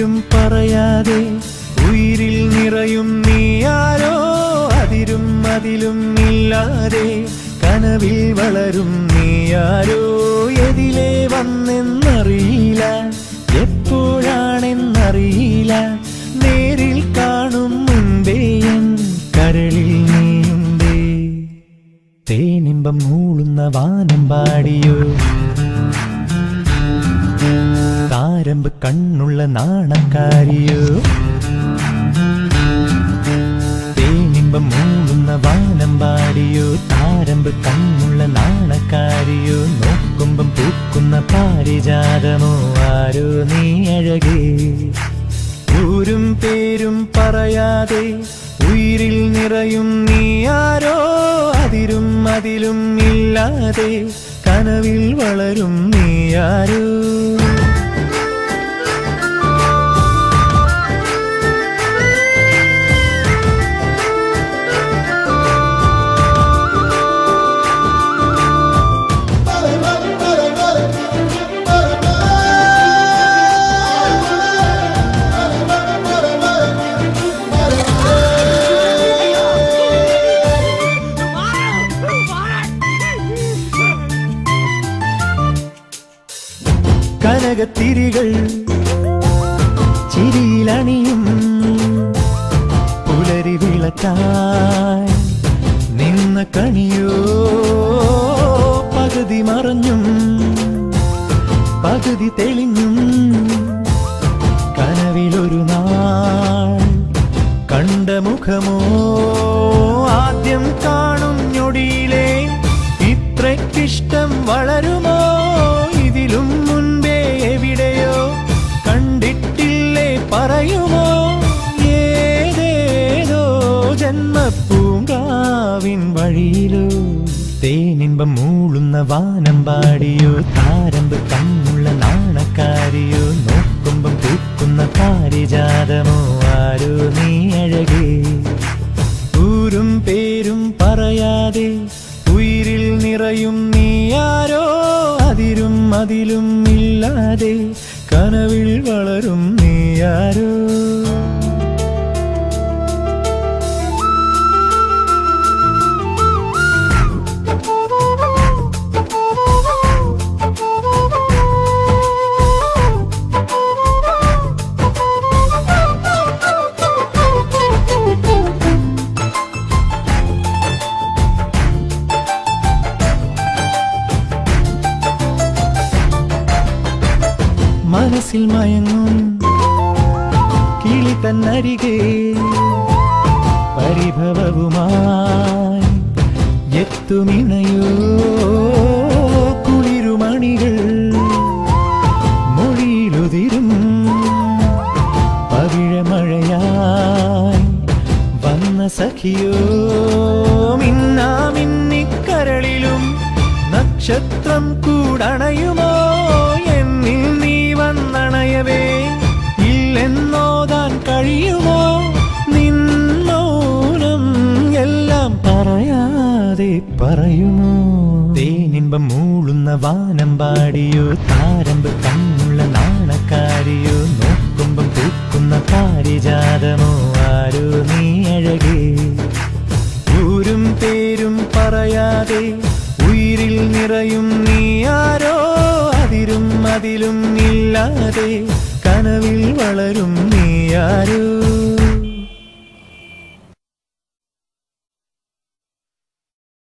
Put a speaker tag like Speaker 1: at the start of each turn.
Speaker 1: പേരും പറയാതെ ഉയിരിൽ നിറയും നീയാരോ അതിരും അതിലും ഇല്ലാതെ കനവിൽ വളരും നീയാരോ എതിലേ വന്നെന്നറിയില്ല എപ്പോഴാണെന്നറിയില്ല നേരിൽ കാണും മുൻപേ എൻ കരളിൽ നീയുണ്ടേ തേനിമ്പം മൂളുന്ന വാനം പാടിയോ താരമ്പ് കണ്ണുള്ള നാണക്കാരിയോ തേനിമ്പം മൂളുന്ന വാനം പാടിയോ താരമ്പ് കണ്ണുള്ള നാണക്കാരിയോ നോക്കുമ്പം പൂക്കുന്ന പാരിജാതമോ ആരോ നീ അഴകേ ൂരും പേരും പറയാതെ ഉയിരിൽ നിറയും നീയാരോ അതിരും അതിലും ഇല്ലാതെ കനവിൽ വളരും നീയാരോ കനകത്തിരികൾ ചിരിയിലണിയും പുലരി വിളക്കായി നിന്ന കണിയോ പകുതി മറഞ്ഞും പകുതി തെളിഞ്ഞും കനവിലൊരു നാൾ കണ്ട മുഖമോ ആദ്യം കാണും ഞൊടിയിലെ ഇത്രയ്ക്കിഷ്ടം വളരുമോ ഇതിലും മുൻപേ എവിടെയോ കണ്ടിട്ടില്ലേ പറയുമോ ഏതേതോ ജന്മപ്പൂങ്കാവിൻ വഴിയിലോ തേനിമ്പം മൂളുന്ന വാനം പാടിയോ താരമ്പ് കണ്ണുള്ള നാണക്കാരിയോ നോക്കുമ്പം പൂക്കുന്ന പാരിജാതമോ ആരോ നീ അഴകേ ൂരും പേരും പറയാതെ ഉയിരിൽ നിറയും നീയാരോ അതിരും അതിലും ഇല്ലാതെ കനവിൽ വളരും നീയാരോ മനസ്സിൽ മയങ്ങും കിളി തന്നരികെ പരിഭവവുമായി എത്തുമിണയോ കുളിരുമണികൾ മൊഴിയിലുതിരും പവിഴമഴയായി വന്ന സഖിയോ മിന്നാമിന്നിക്കരളിലും നക്ഷത്രം കൂടണയുമോ എന്നിൽ നീ വന്നണയവേ ഇല്ലെന്നോതാൻ കഴിയുമോ നിന്നോനം എല്ലാം പറയാതെ പറയുമോ തേനിമ്പം മൂളുന്ന വാനം പാടിയോ താരമ്പ് കണ്ണുള്ള നാണക്കാരിയോ നോക്കുമ്പം പൂക്കുന്ന പാരിജാതമോ ആരോ നീ അഴകേ ൂരും പേരും പറയാതെ ഉയിരിൽ നിറയും നീയാരോ അതിരും അതിലും ഇല്ലാതെ കനവിൽ വളരും നീയാരോ